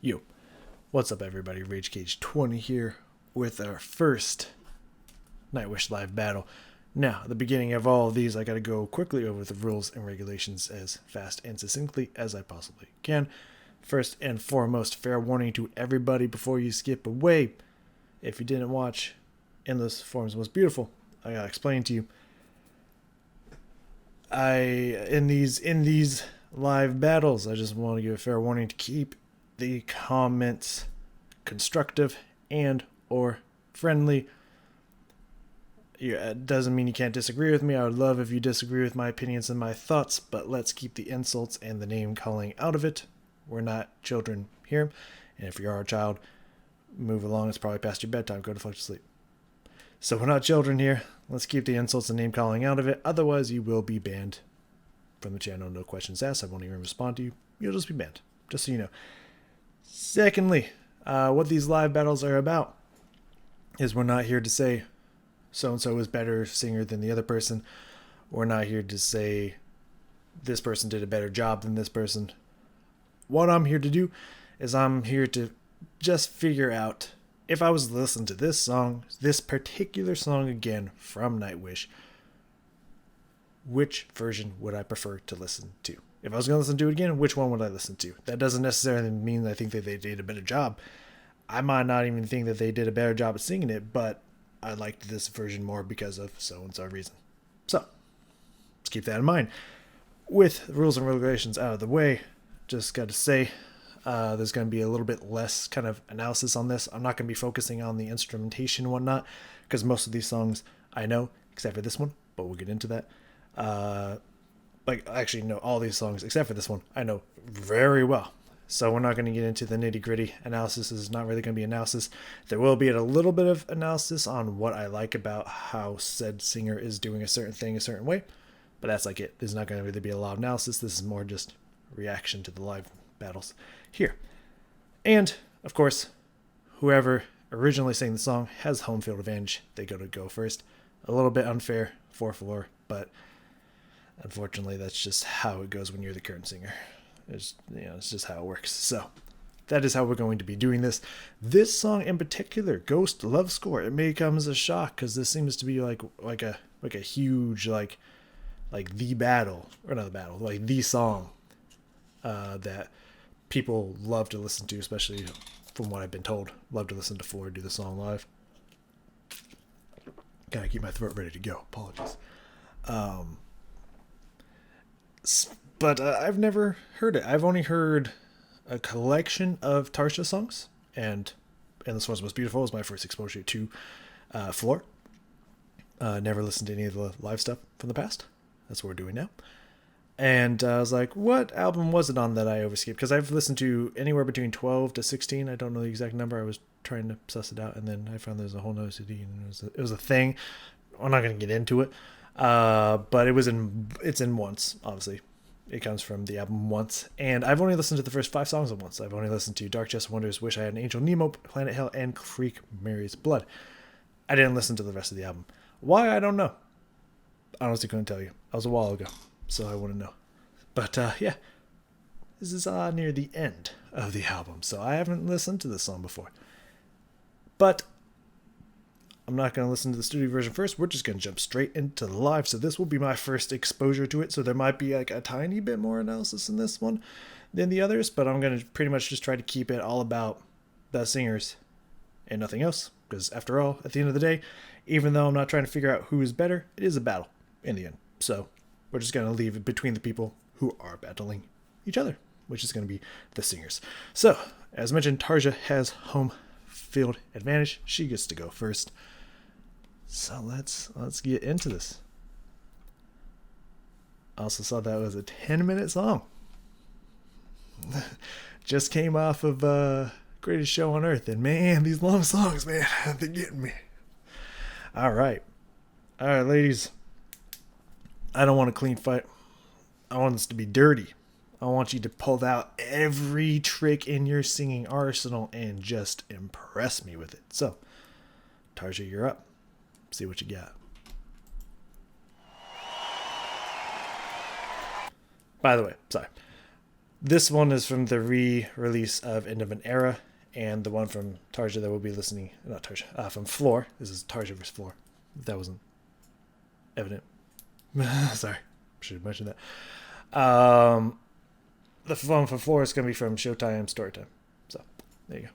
Yo, what's up everybody? Rage Cage 20 here with our first Nightwish live battle. Now, at the beginning of all of these, I gotta go quickly over the rules and regulations as fast and succinctly as I possibly can. First and foremost, fair warning to everybody before you skip away. If you didn't watch Endless Forms Most Beautiful, I gotta explain to you. In these live battles, I just want to give a fair warning to keep the comments constructive and or friendly. It doesn't mean you can't disagree with me. I would love if you disagree with my opinions and my thoughts, but let's keep the insults and the name calling out of it. We're not children here, and if you are a child, move along. It's probably past your bedtime. Go to fuck to sleep. So we're not children here. Let's keep the insults and name calling out of it. Otherwise, you will be banned from the channel. No questions asked. I won't even respond to you. You'll just be banned. Just so you know. Secondly, what these live battles are about is we're not here to say so-and-so is better singer than the other person. We're not here to say this person did a better job than this person. What I'm here to do is I'm here to just figure out if I was to listen to this song, this particular song again from Nightwish, which version would I prefer to listen to? If I was going to listen to it again, which one would I listen to? That doesn't necessarily mean I think that they did a better job. I might not even think that they did a better job at singing it, but I liked this version more because of so-and-so reason. So, let's keep that in mind. With rules and regulations out of the way, just got to say, there's going to be a little bit less kind of analysis on this. I'm not going to be focusing on the instrumentation and whatnot, because most of these songs I know, except for this one, but we'll get into that. All these songs, except for this one, I know very well. So we're not going to get into the nitty-gritty analysis. This is not really going to be analysis. There will be a little bit of analysis on what I like about how said singer is doing a certain thing a certain way, but that's like it. There's not going to really be a lot of analysis. This is more just reaction to the live battles here. And, of course, whoever originally sang the song has home field advantage. They go first. A little bit unfair for Floor, but unfortunately that's just how it goes when you're the current singer. It's just how it works. So that is how we're going to be doing this. This song in particular, Ghost Love Score, it may come as a shock because this seems to be like a huge like the battle, or not the battle, like the song that people love to listen to, especially from what I've been told. Love to listen to Floor do the song live. Gotta keep my throat ready to go. Apologies. But I've never heard it. I've only heard a collection of Tarja songs, and This One's Most Beautiful was my first exposure to Floor. Never listened to any of the live stuff from the past. That's what we're doing now. And I was like, what album was it on that I overskipped? Because I've listened to anywhere between 12 to 16. I don't know the exact number. I was trying to suss it out, and then I found there's a whole nother CD, and it was a thing. I'm not going to get into it. But it's in Once, obviously. It comes from the album Once, and I've only listened to the first 5 songs of Once. I've only listened to Dark Chest Wonders, Wish I Had an Angel, Nemo, Planet Hell, and Creek Mary's Blood. I didn't listen to the rest of the album. Why? I don't know. Honestly, couldn't tell you. That was a while ago, so I wouldn't know. But yeah, this is near the end of the album, so I haven't listened to this song before. But I'm not going to listen to the studio version first. We're just going to jump straight into the live. So this will be my first exposure to it. So there might be like a tiny bit more analysis in this one than the others, but I'm going to pretty much just try to keep it all about the singers and nothing else. Because after all, at the end of the day, even though I'm not trying to figure out who is better, it is a battle in the end. So we're just going to leave it between the people who are battling each other, which is going to be the singers. So as mentioned, Tarja has home field advantage. She gets to go first. So let's get into this. I also saw that was a 10-minute song. Just came off of Greatest Show on Earth, and man, these long songs, man, they're getting me. All right, ladies. I don't want a clean fight. I want this to be dirty. I want you to pull out every trick in your singing arsenal and just impress me with it. So, Tarja, you're up. See what you got. By the way, sorry. This one is from the re-release of End of an Era, and the one from Tarja that we'll be listening, not Tarja, from Floor. This is Tarja versus Floor. If that wasn't evident. Sorry, should have mentioned that. The one from Floor is going to be from Showtime Storytime. So, there you go.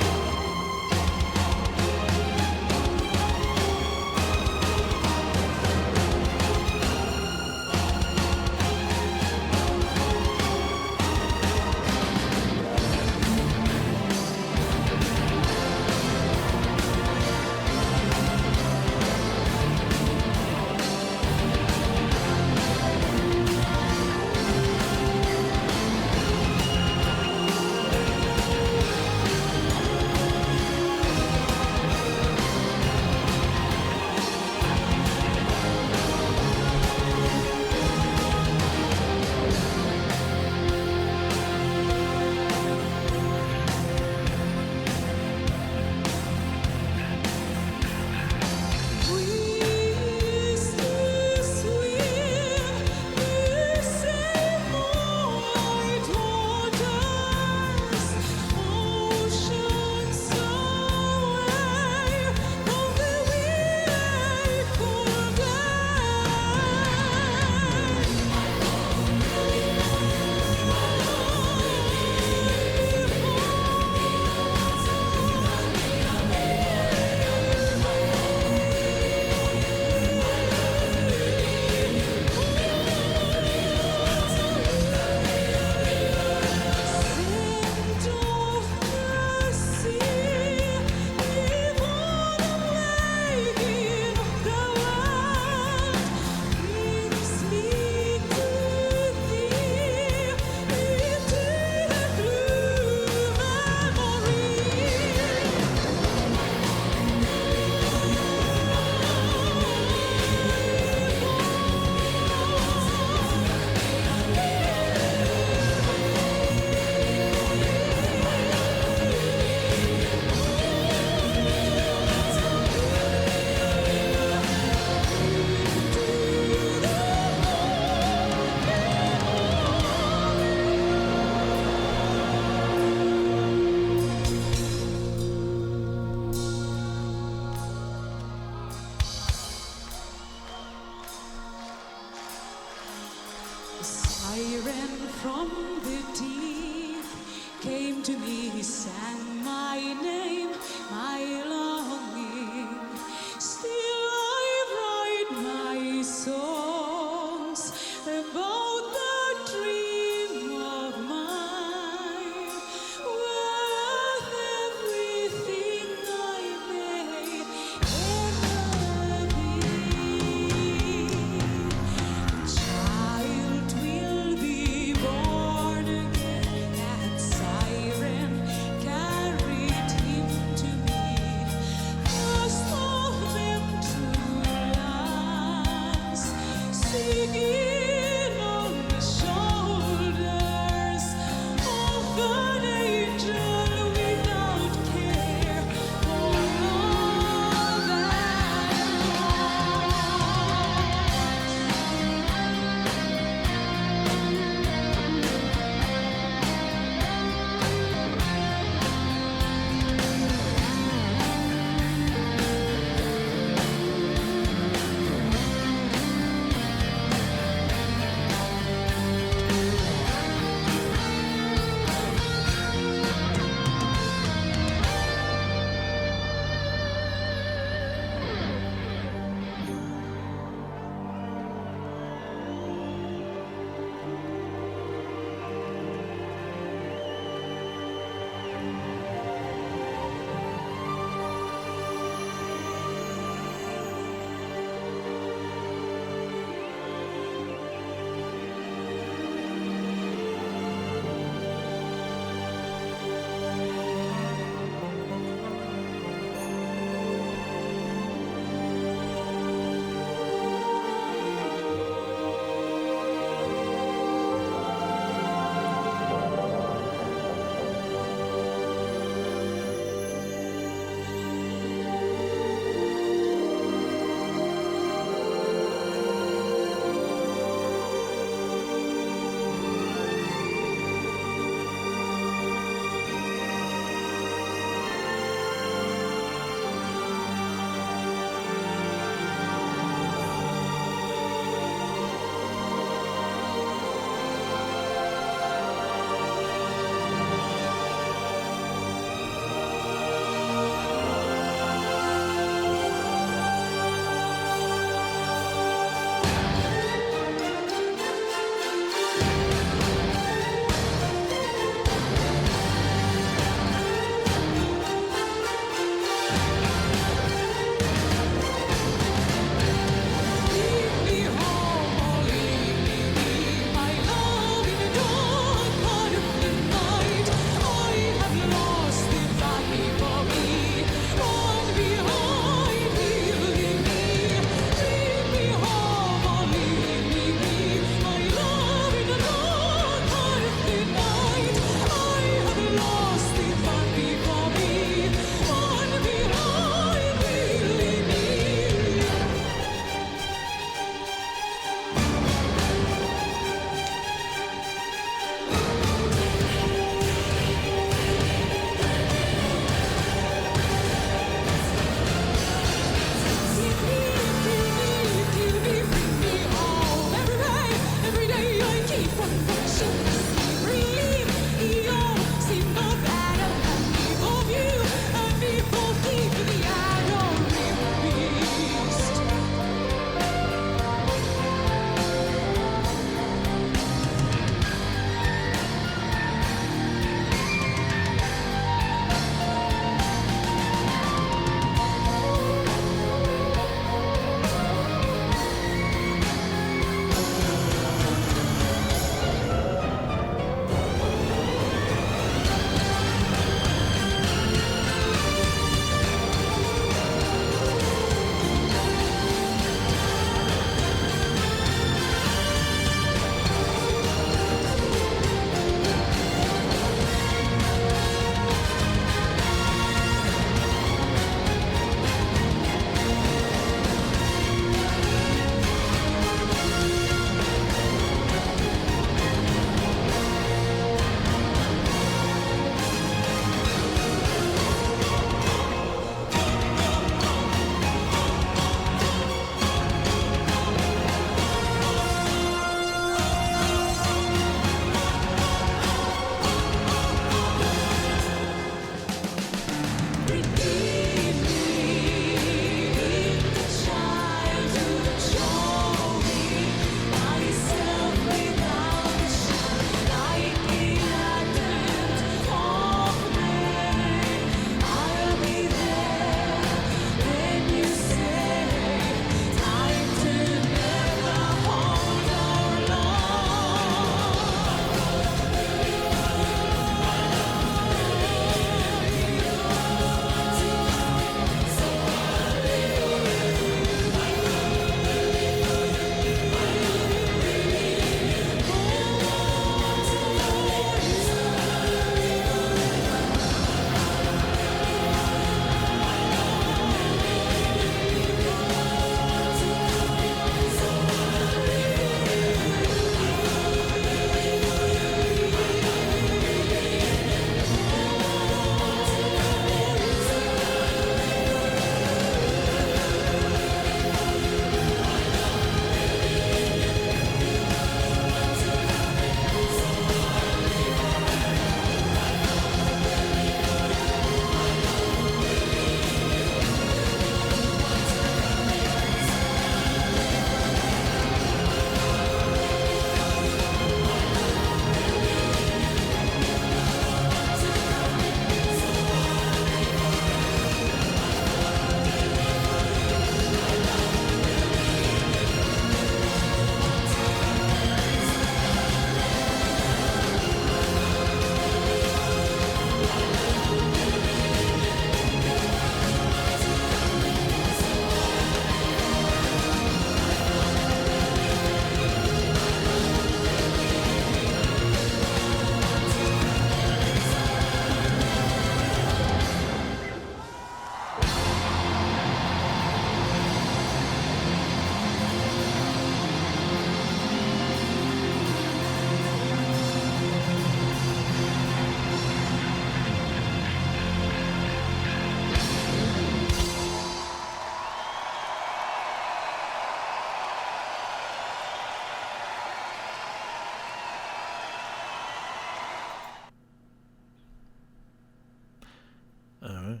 All right.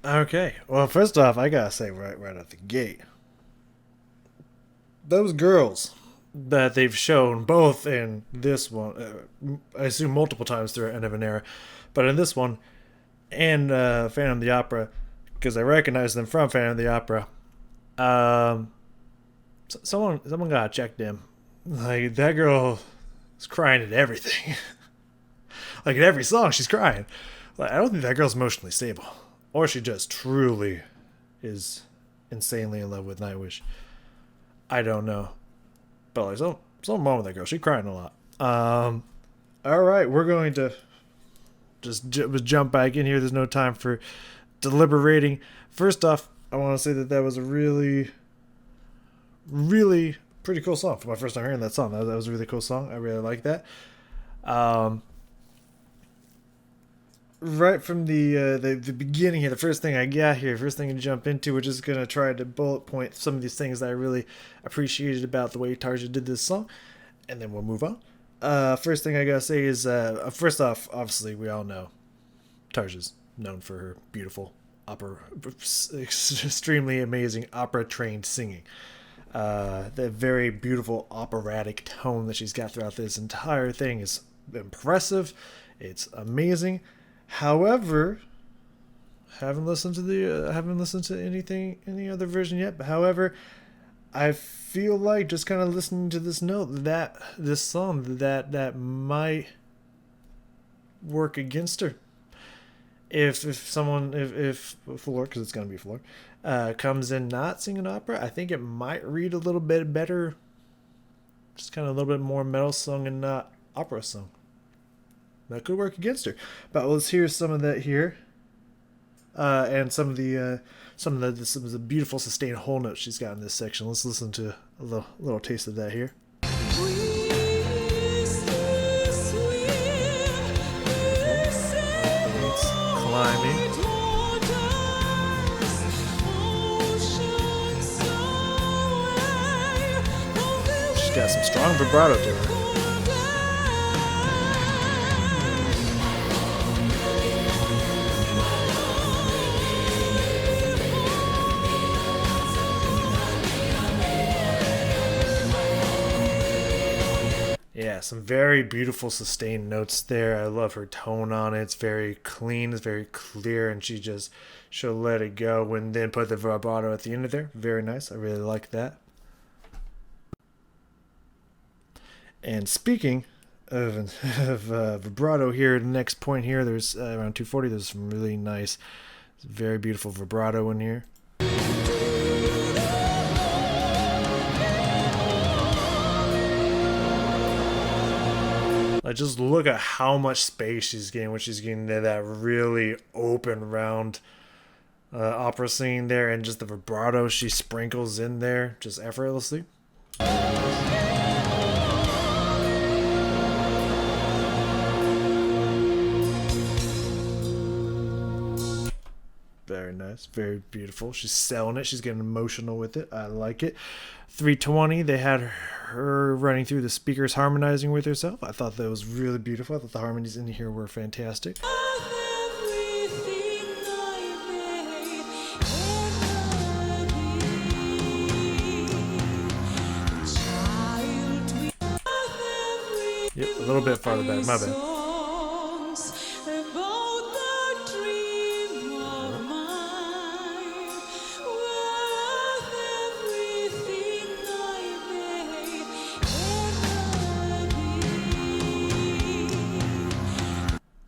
Okay. Well, first off, I gotta say right out the gate, those girls that they've shown both in this one, I assume multiple times throughout End of an Era, but in this one and Phantom of the Opera, because I recognize them from Phantom of the Opera. Um, someone gotta check them. Like that girl is crying at everything. Like in every song, she's crying. Like I don't think that girl's emotionally stable, or she just truly is insanely in love with Nightwish. I don't know, but like something wrong with that girl. She's crying a lot. All right, we're going to just jump back in here. There's no time for deliberating. First off, I want to say that was a really, really pretty cool song for my first time hearing that song. That was a really cool song. I really like that. Right from the beginning here, the first thing I got here, first thing to jump into, we're just gonna try to bullet point some of these things that I really appreciated about the way Tarja did this song, and then we'll move on. First thing I gotta say is, first off, obviously we all know Tarja's known for her beautiful opera, extremely amazing opera trained singing. The very beautiful operatic tone that she's got throughout this entire thing is impressive. It's amazing. However, haven't listened to any other version yet. But however, I feel like just kind of listening to this song that might work against her. If Floor, because it's gonna be Floor, comes in not singing opera, I think it might read a little bit better. Just kind of a little bit more metal song and not opera song. That could work against her, but let's hear some of that here, and some of the beautiful sustained whole notes she's got in this section. Let's listen to a little taste of that here. It's climbing. She's got some strong vibrato to her. Yeah, some very beautiful sustained notes there. I love her tone on it. It's very clean, it's very clear, and she'll let it go and then put the vibrato at the end of there. Very nice. I really like that. And speaking of vibrato here, the next point here, there's around 240, there's some really nice, very beautiful vibrato in here. Like, just look at how much space she's getting when she's getting to that really open, round opera scene there, and just the vibrato she sprinkles in there just effortlessly. Very nice, very beautiful. She's selling it. She's getting emotional with it. I like it. 320, they had her running through the speakers, harmonizing with herself. I thought that was really beautiful. I thought the harmonies in here were fantastic. Yep, a little bit farther back. My bad.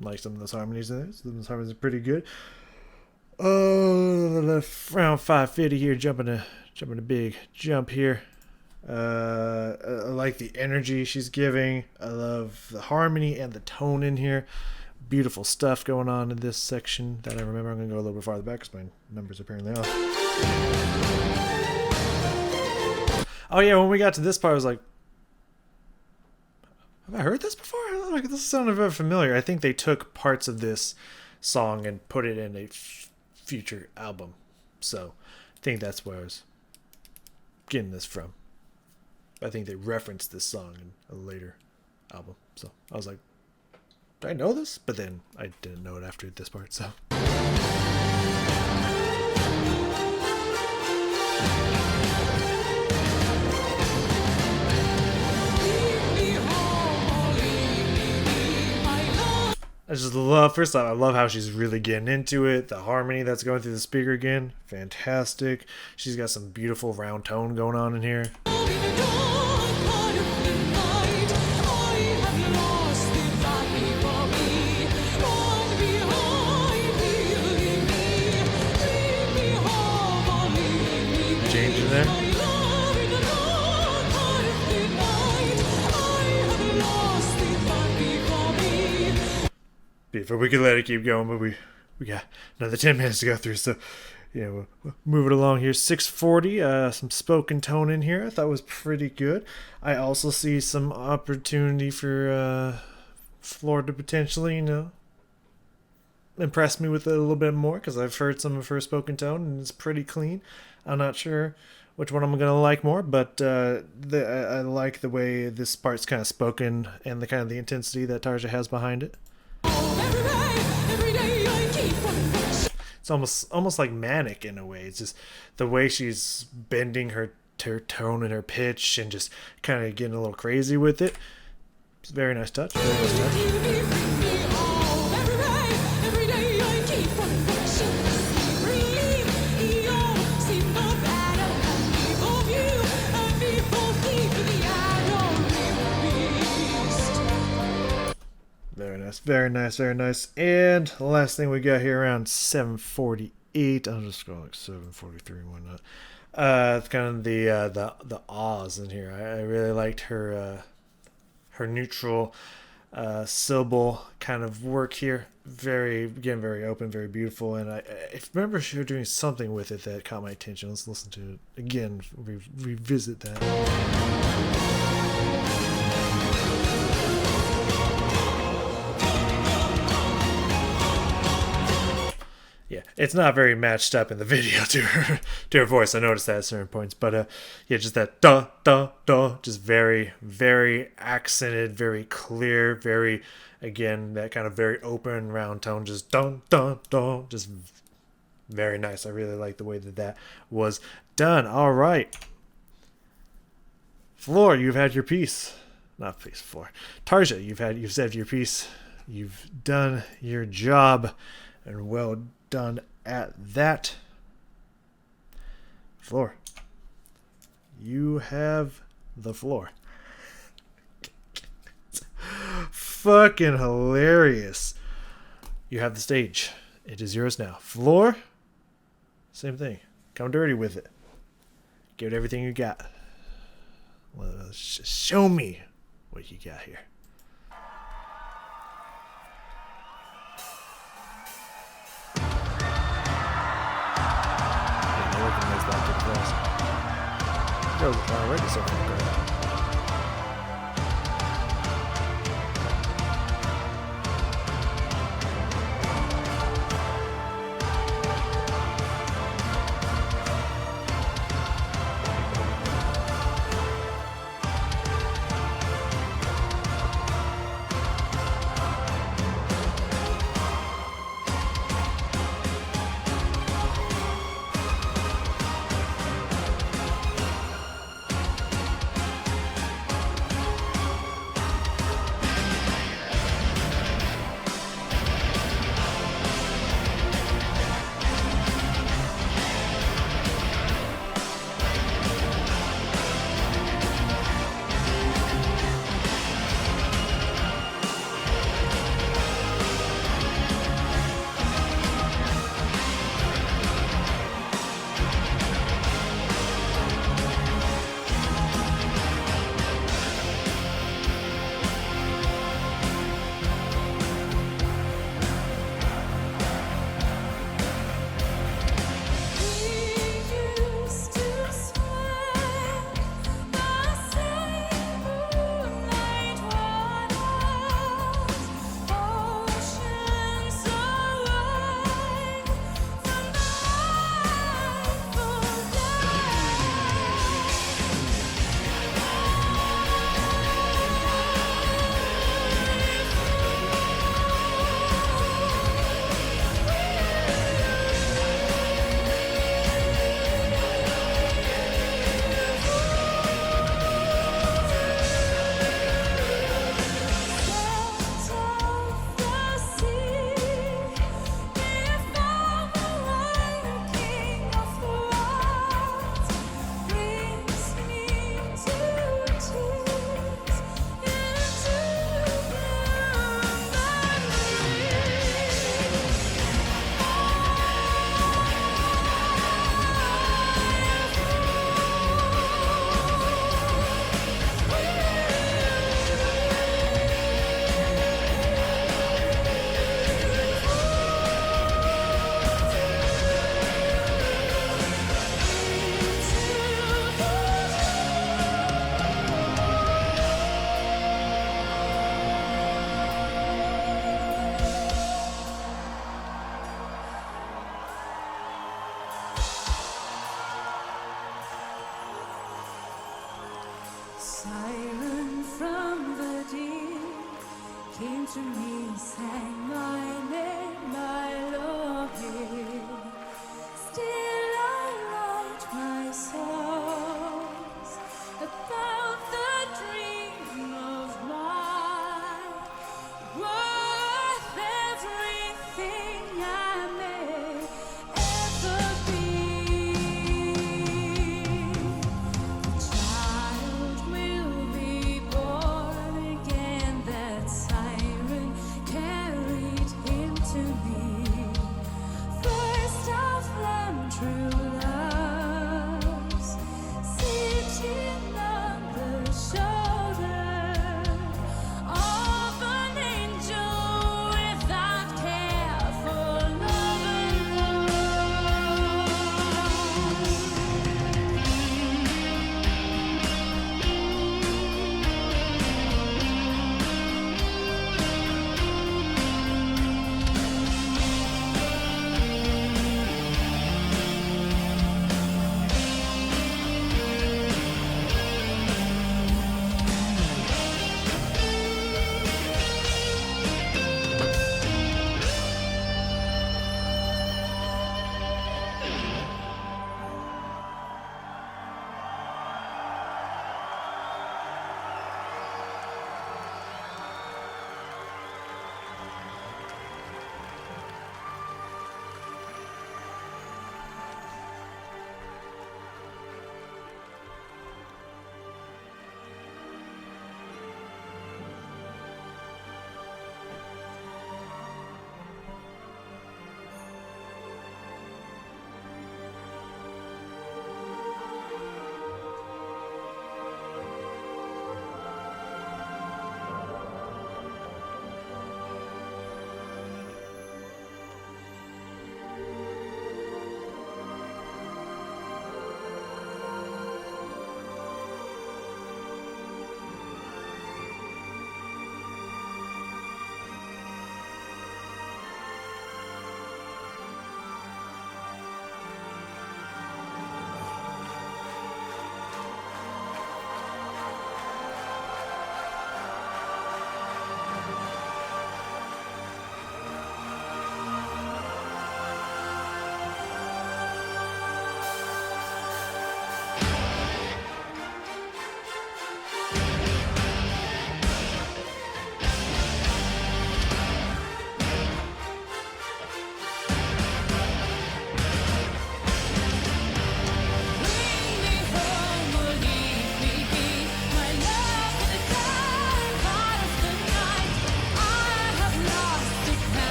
Like some of those harmonies in there. Some of those harmonies are pretty good. Oh, around 550 here, jumping a big jump here. I like the energy she's giving. I love the harmony and the tone in here. Beautiful stuff going on in this section that I remember. I'm going to go a little bit farther back because my number's apparently off. Oh yeah, when we got to this part, I was like, have I heard this before? Like, this sounded very familiar. I think they took parts of this song and put it in a future album. So I think that's where I was getting this from. I think they referenced this song in a later album. So I was like, did I know this? But then I didn't know it after this part. So I just love, first off, I love how she's really getting into it. The harmony that's going through the speaker again, fantastic. She's got some beautiful round tone going on in here. Change in there. Beautiful. We could let it keep going, but we got another 10 minutes to go through, so yeah, we'll move it along here. 640, some spoken tone in here. I thought was pretty good. I also see some opportunity for Floor to potentially, impress me with it a little bit more, because I've heard some of her spoken tone and it's pretty clean. I'm not sure which one I'm gonna like more, but I like the way this part's kind of spoken and the kind of the intensity that Tarja has behind it. It's almost like manic in a way. It's just the way she's bending her tone and her pitch and just kind of getting a little crazy with it. It's a very nice touch. Very nice touch. Very nice, very nice, very nice. And the last thing we got here around 7:48. I'll just go like 7:43 and whatnot. It's kind of the ahs in here. I really liked her neutral syllable kind of work here. Very open, very beautiful. And I remember she was doing something with it that caught my attention. Let's listen to it again. Revisit that. Yeah, it's not very matched up in the video to her voice. I noticed that at certain points, but yeah, just that da da da, just very accented, very clear, very, again, that kind of very open round tone, just dun dun dun, just very nice. I really like the way that was done. All right, Floor, you've had your piece. Not piece, Floor. Tarja, you've said your piece. You've done your job, and well done at that. Floor, you have the floor. Fucking hilarious. You have the stage. It is yours now. Floor, same thing. Come dirty with it. Give it everything you got. Well, show me what you got here. Yo, already so great.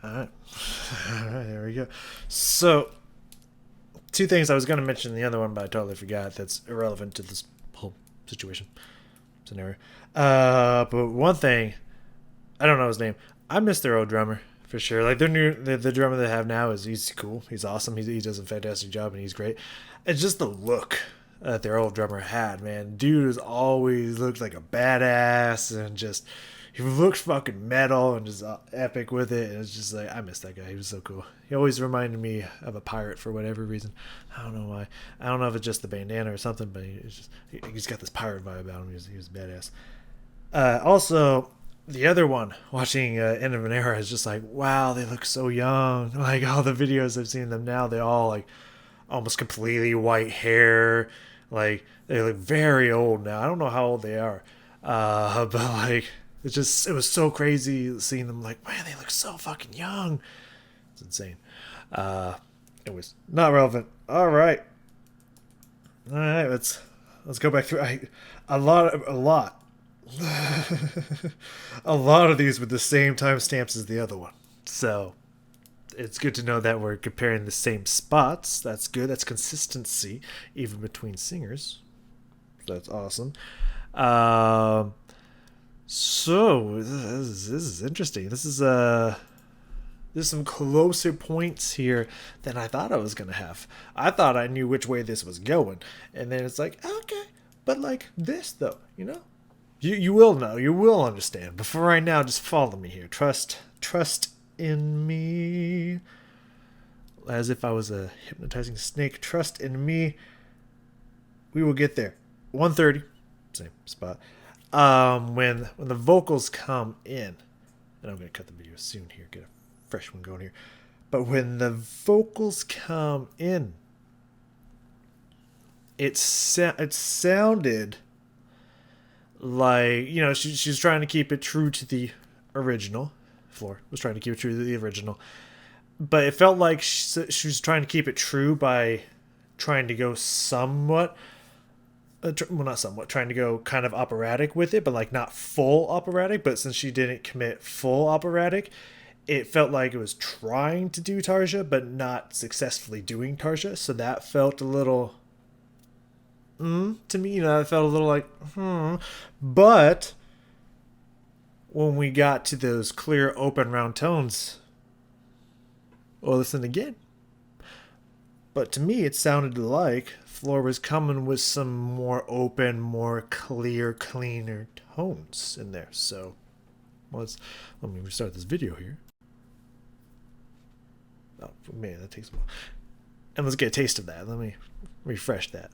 All right. All right, there we go. So, two things I was going to mention the other one, but I totally forgot. That's irrelevant to this whole situation scenario. But one thing, I don't know his name. I miss their old drummer for sure. Like their new, the drummer they have now he's cool. He's awesome. He does a fantastic job and he's great. It's just the look that their old drummer had, man. Dude has always looked like a badass and just he looks fucking metal and just epic with it. And it's just like I miss that guy. He was so cool. He always reminded me of a pirate for whatever reason. I don't know why. I don't know if it's just the bandana or something, but he's got this pirate vibe about him. He was badass. Also, the other one, watching End of an Era, is just like, wow, they look so young. Like all the videos I've seen of them now, they all like almost completely white hair. Like they look very old now. I don't know how old they are, but like it was so crazy seeing them. Like, man, they look so fucking young. It's insane. It was not relevant. All right, let's go back through. A lot. A lot of these with the same timestamps as the other one. So it's good to know that we're comparing the same spots. That's good. That's consistency, even between singers. That's awesome. So this is interesting. There's some closer points here than I thought I was gonna have. I thought I knew which way this was going, and then it's like, okay, but like this though, you know. You will know. You will understand. But for right now, just follow me here. Trust in me. As if I was a hypnotizing snake. Trust in me. We will get there. 1:30, same spot. When the vocals come in, and I'm gonna cut the video soon here. Get a fresh one going here. But when the vocals come in, it sounded like, you know, she's trying to keep it true to the original. Floor was trying to keep it true to the original, but it felt like she was trying to keep it true by trying to go somewhat, not somewhat, trying to go kind of operatic with it, but like not full operatic. But since she didn't commit full operatic, it felt like it was trying to do Tarja, but not successfully doing Tarja. So that felt a little to me, I felt a little like, But when we got to those clear, open, round tones, well, listen again. But to me, it sounded like Floor was coming with some more open, more clear, cleaner tones in there. So, let me restart this video here. Oh, man, that takes a while. And let's get a taste of that. Let me refresh that.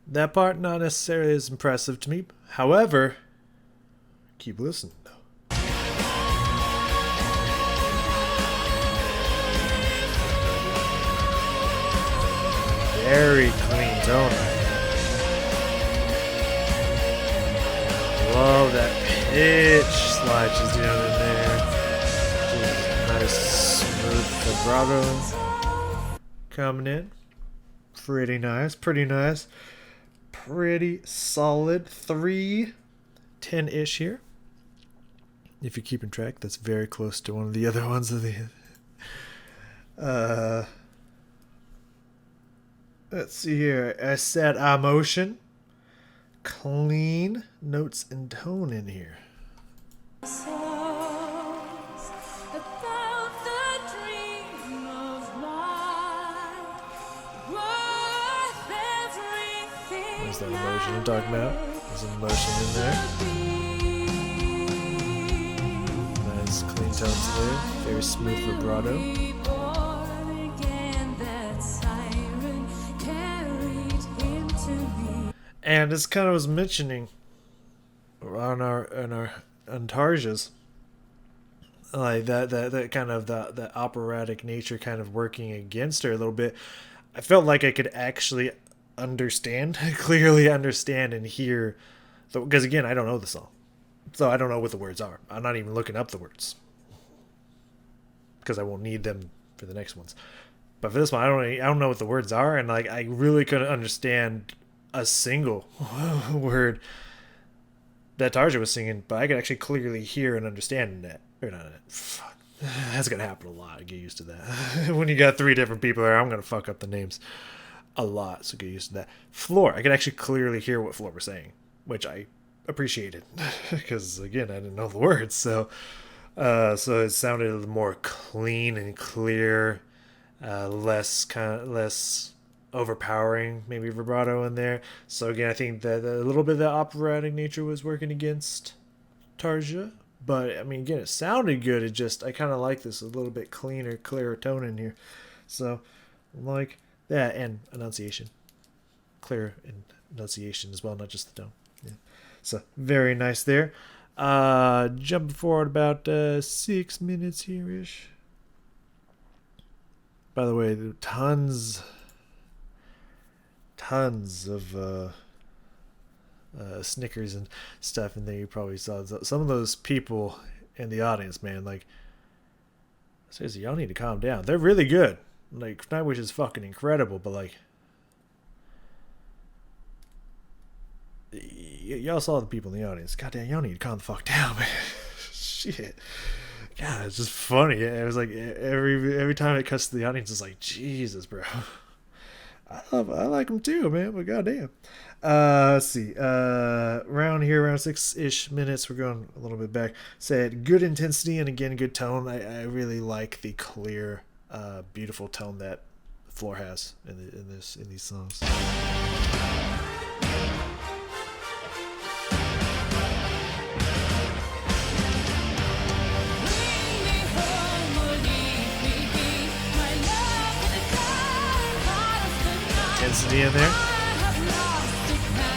That part, not necessarily as impressive to me. However, keep listening, though. Very clean tone right there. Love that pitch slide she's doing in there. Nice smooth vibrato coming in. Pretty nice, pretty nice. Pretty solid 3:10-ish here. If you're keeping track, that's very close to one of the other ones of the let's see here. I said emotion. Clean notes and tone in here. There's that emotion I'm talking about. There's an emotion in there. Nice clean tones there. Very smooth vibrato. And as kind of was mentioning on Tarja's, like that kind of the operatic nature kind of working against her a little bit. I felt like I could actually clearly understand and hear, because again, I don't know the song, so I don't know what the words are. I'm not even looking up the words because I won't need them for the next ones. But for this one, I don't know what the words are, and like I really couldn't understand a single word that Tarja was singing, but I could actually clearly hear and understand that. Or not. Fuck. That's gonna happen a lot. Get used to that. When you got 3 different people there, I'm gonna fuck up the names a lot, so get used to that. Floor, I could actually clearly hear what Floor was saying, which I appreciated because again, I didn't know the words, so it sounded more clean and clear, less overpowering, maybe vibrato in there. So again, I think that a little bit of the operatic nature was working against Tarja, but I mean, again, it sounded good. It just, I kind of like this a little bit cleaner, clearer tone in here. So like that, and enunciation, clear enunciation as well, not just the tone. Yeah. So very nice there. Jumping forward about 6 minutes here ish. By the way, tons of Snickers and stuff in there. You probably saw some of those people in the audience, man. Like, seriously, y'all need to calm down. They're really good. Like, Nightwish is fucking incredible, but like, y'all saw the people in the audience. Goddamn, y'all need to calm the fuck down, man. Shit. God, it's just funny. It was like every time it cuts to the audience, it's like, Jesus, bro. I like them too, man, but goddamn. Let's see. Around 6-ish minutes, we're going a little bit back. Said good intensity and again good tone. I really like the clear, beautiful tone that Floor has in these songs. Intensity in there.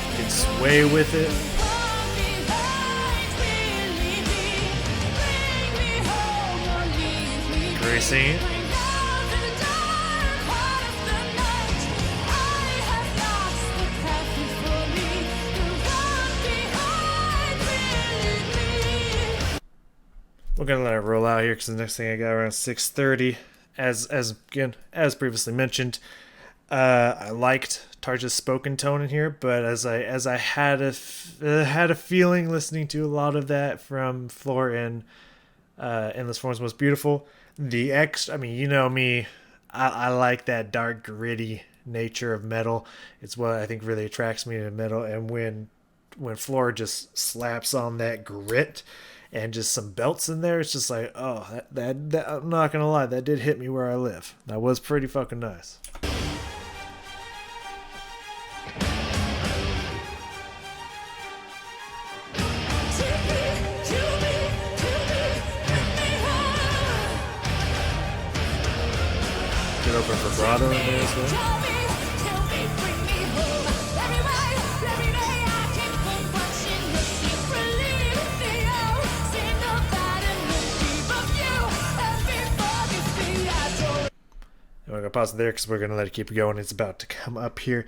You can sway with it. Great singing. We're gonna let it roll out here because the next thing I got around 6:30 as previously mentioned, I liked Tarja's spoken tone in here, but as I had had a feeling listening to a lot of that from Floor in Endless Forms Most Beautiful, I mean, you know me, I like that dark, gritty nature of metal. It's what I think really attracts me to metal, and when Floor just slaps on that grit and just some belts in there, it's just like, oh, that I'm not gonna lie, that did hit me where I live. That was pretty fucking nice. Get over vibrato in there as well. And we're going to pause it there because we're going to let it keep going. It's about to come up here.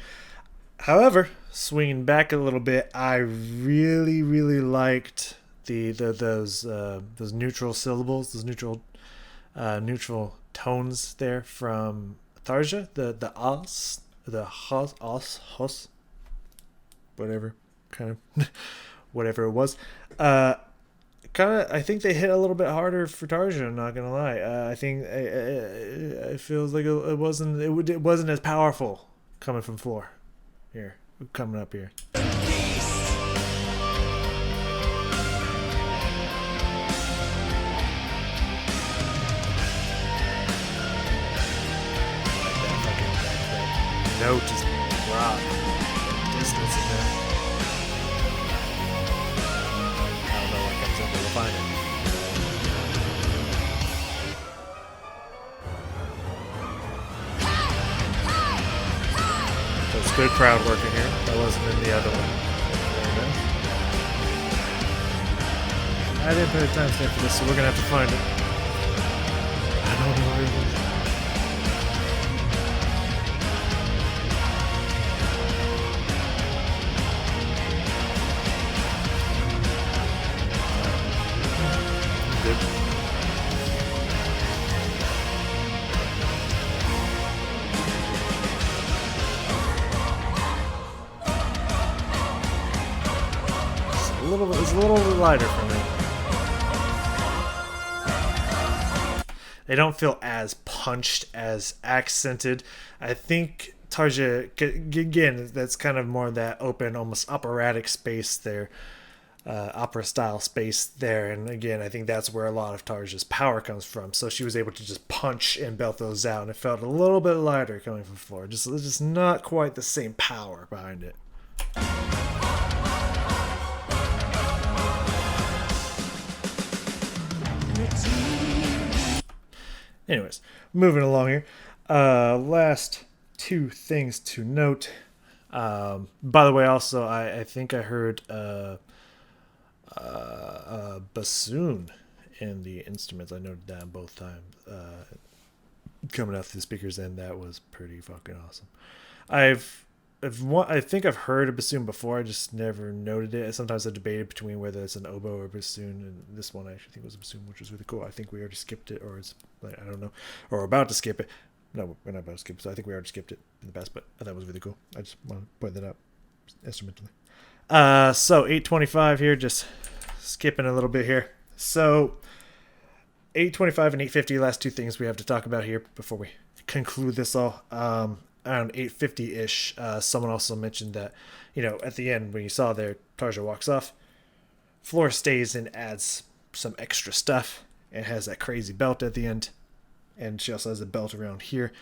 However, swinging back a little bit, I really, really liked those neutral syllables, those neutral tones there from Tarja. The os, the hos, whatever kind of whatever it was. I think they hit a little bit harder for Tarja. I'm not gonna lie. I think it feels like it wasn't as powerful coming from Floor here, coming up here. That note just drop distance in there. I don't know what comes up. We'll find it. So it's good crowd work in here. That wasn't in the other one. I didn't put a timestamp for this, so we're gonna have to find it. I don't know where it is. It's a little lighter for me. They don't feel as punched, as accented. I think Tarja, again, that's kind of more that open, almost operatic space there, opera style space there. And again, I think that's where a lot of Tarja's power comes from. So she was able to just punch and belt those out, and it felt a little bit lighter coming from Floor. Just not quite the same power behind it. Anyways, moving along here. Last two things to note. By the way, also, I think I heard bassoon in the instruments. I noted that both times coming out through the speakers, and that was pretty fucking awesome. I think I've heard a bassoon before. I just never noted it. Sometimes I debated between whether it's an oboe or a bassoon, and this one I actually think was a bassoon, which was really cool. I think we already skipped it, or it's I don't know, or we're about to skip it. No, we're not about to skip it. So I think we already skipped it in the past, but I thought it was really cool. I just want to point that out instrumentally. So 825 here, just skipping a little bit here. So 825 and 850, last two things we have to talk about here before we conclude this all. Around 850-ish, someone also mentioned that, at the end when you saw there, Tarja walks off, Floor stays and adds some extra stuff and has that crazy belt at the end, and she also has a belt around here.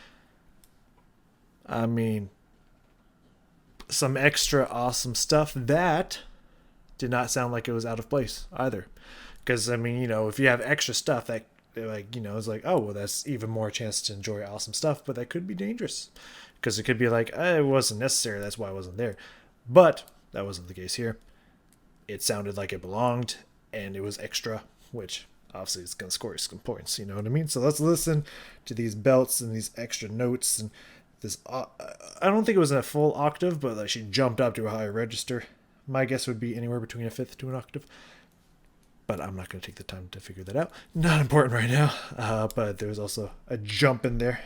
I mean, some extra awesome stuff that did not sound like it was out of place either, because I mean, if you have extra stuff that it's like, oh well, that's even more chance to enjoy awesome stuff, but that could be dangerous. Because it could be like, it wasn't necessary, that's why I wasn't there. But that wasn't the case here. It sounded like it belonged, and it was extra, which obviously is going to score you some points, you know what I mean? So let's listen to these belts and these extra notes. And this, I don't think it was in a full octave, but like she jumped up to a higher register. My guess would be anywhere between a fifth to an octave. but I'm not going to take the time to figure that out. Not important right now. But there was also a jump in there,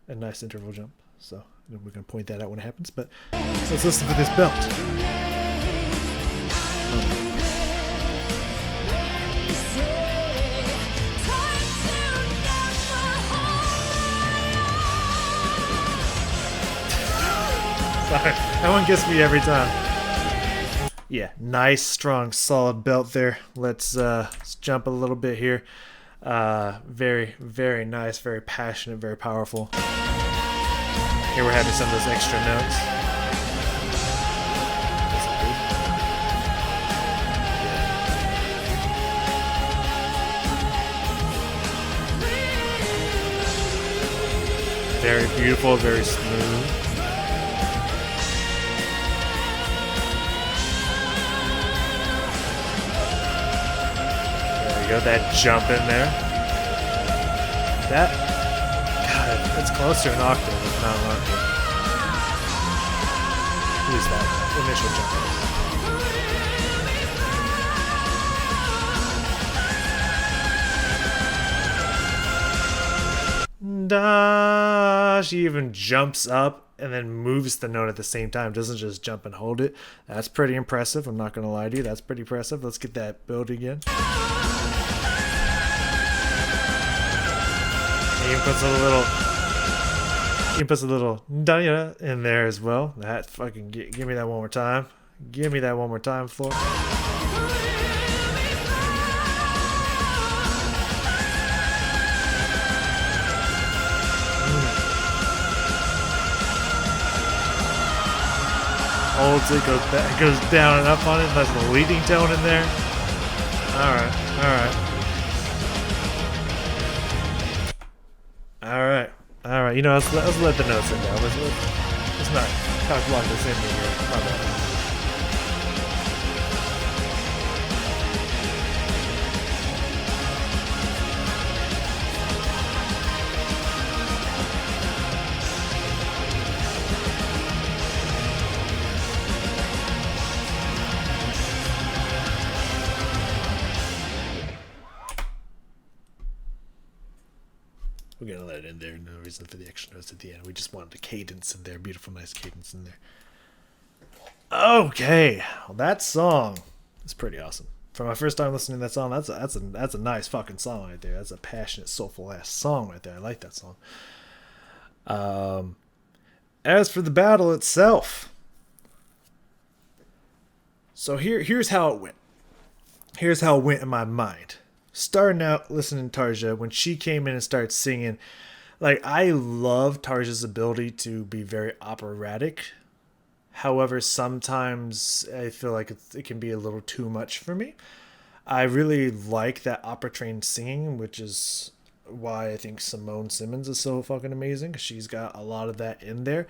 a nice interval jump. So we're going to point that out when it happens. But let's listen to this belt. Sorry, that one gets me every time. Yeah, nice, strong, solid belt there. Let's jump a little bit here. Very, very nice, very passionate, very powerful. Here we're having some of those extra notes. Very beautiful, very smooth. That jump in there. God, it's close to an octave, if not an octave. At least that initial jump. Da, she even jumps up and then moves the note at the same time. Doesn't just jump and hold it. That's pretty impressive. I'm not going to lie to you. That's pretty impressive. Let's get that build again. He puts a little Tarja in there as well. That fucking give me that one more time. Give me that one more time, Floor. Holds it, goes down and up on it. Nice little leading tone in there. All right. You know, let's let the notes in now. Let's not cock block this in here. My bad. We're going to let it in there. No reason for the extra notes at the end. We just wanted a cadence in there. Beautiful, nice cadence in there. Okay. Well, that song is pretty awesome. For my first time listening to that song, that's a nice fucking song right there. That's a passionate, soulful ass song right there. I like that song. As for the battle itself. So here's how it went. Here's how it went in my mind. Starting out listening to Tarja, when she came in and started singing, like, I love Tarja's ability to be very operatic. However, sometimes I feel like it can be a little too much for me. I really like that opera trained singing, which is why I think Simone Simmons is so fucking amazing, because she's got a lot of that in there.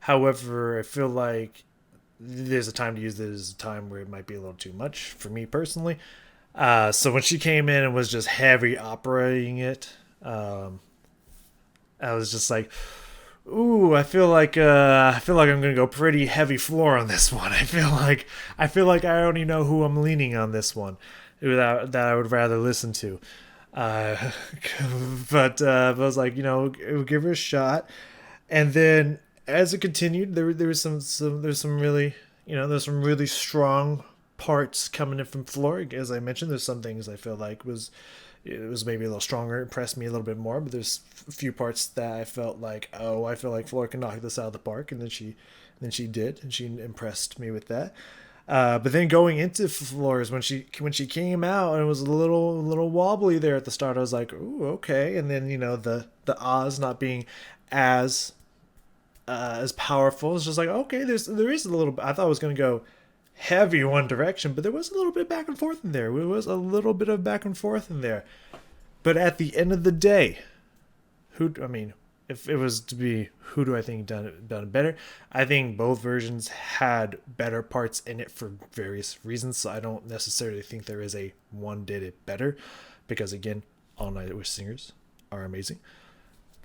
However, I feel like there's a time to use it, there's a time where it might be a little too much for me personally. So when she came in and was just heavy operating it, I was just like, ooh, I feel like I'm gonna go pretty heavy floor on this one. I feel like I already know who I'm leaning on this one, that I would rather listen to. But I was like, you know, give her a shot. And then as it continued, there's some really strong parts coming in from Floor. As I mentioned, there's some things I feel like was maybe a little stronger, impressed me a little bit more, but there's a few parts that I felt like, oh, I feel like Floor can knock this out of the park, and then she did, and she impressed me with that. But then going into Floors, when she came out and it was a little wobbly there at the start, I was like, ooh, okay. And then, you know, the Oz not being as powerful, it's just like, okay, there is a little bit. I thought it was going to go heavy one direction, but there was a little bit back and forth in there. But at the end of the day, if it was to be who do I think done it better, I think both versions had better parts in it for various reasons. So I don't necessarily think there is a one did it better, because again, all Nightwish singers are amazing.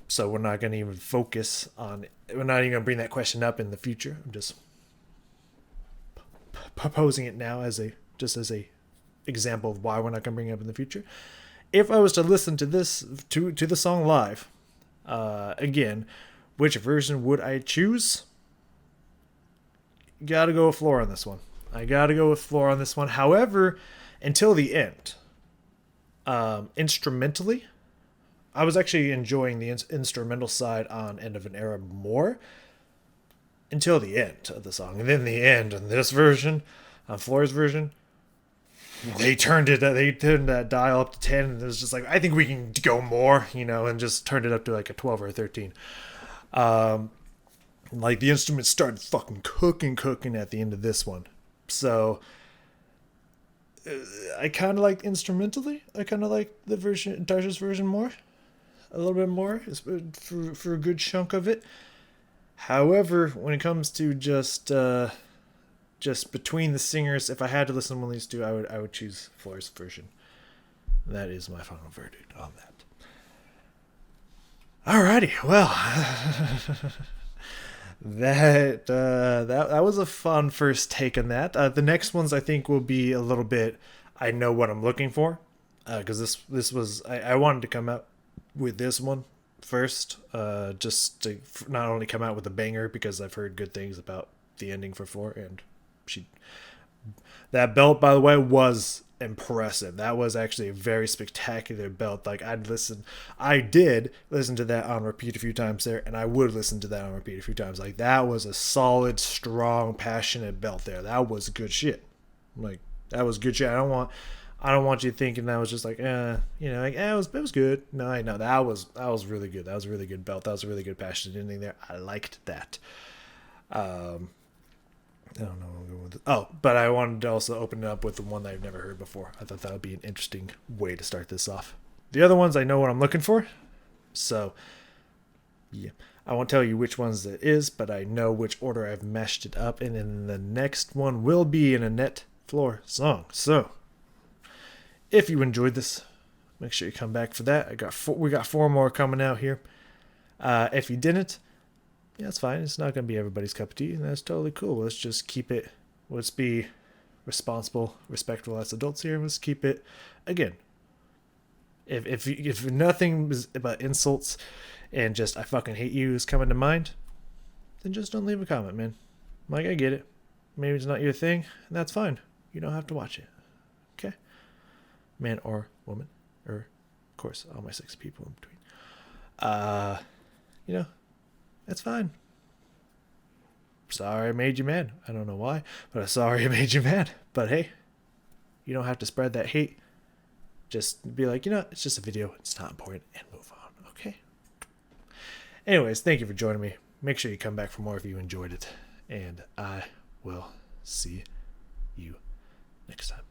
So we're not going to even focus on it. We're not even going to bring that question up in the future. I'm just proposing it now as a example of why we're not gonna bring it up in the future. If I was to listen to this to the song live, again, which version would I choose? Gotta go with Floor on this one. I gotta go with Floor on this one. However, until the end, instrumentally, I was actually enjoying the instrumental side on End of an Era more until the end of the song. And then the end on this version, on Floor's version, they turned that dial up to 10, and it was just like, I think we can go more, and just turned it up to like a 12 or a 13. Like the instruments started fucking cooking at the end of this one. So I kind of like instrumentally. I kind of like the version, Tarja's version more, a little bit more for a good chunk of it. However, when it comes to just between the singers, if I had to listen to one of these two, I would choose Floor's version. That is my final verdict on that. Alrighty, well, that was a fun first take on that. The next ones I think will be a little bit. I know what I'm looking for, because this was I wanted to come out with this one first, just to not only come out with a banger, because I've heard good things about the ending for Floor, and that belt, by the way, was impressive. That was actually a very spectacular belt. Like I did listen to that on repeat a few times there, and I would listen to that on repeat a few times. Like that was a solid, strong, passionate belt there. That was good shit. Like that was good shit. I don't want you thinking that was just like, it was good. No, I know that was really good. That was a really good belt. That was a really good passionate ending there. I liked that. I don't know what I'm going with. Oh, but I wanted to also open it up with the one that I've never heard before. I thought that would be an interesting way to start this off. The other ones, I know what I'm looking for. So, yeah. I won't tell you which ones it is, but I know which order I've mashed it up in. And the next one will be an Annette Floor song. So, if you enjoyed this, make sure you come back for that. We got 4 more coming out here. If you didn't, yeah, it's fine. It's not going to be everybody's cup of tea, and that's totally cool. Let's just keep it. Let's be responsible, respectful as adults here. Let's keep it. Again, if nothing but insults and just I fucking hate you is coming to mind, then just don't leave a comment, man. Like, I get it. Maybe it's not your thing, and that's fine. You don't have to watch it. Okay? Man or woman, or of course all my 6 people in between. That's fine. Sorry I made you mad. I don't know why, but I'm sorry I made you mad. But hey, you don't have to spread that hate. Just be like, it's just a video. It's not important, and move on. Okay? Anyways, thank you for joining me. Make sure you come back for more if you enjoyed it. And I will see you next time.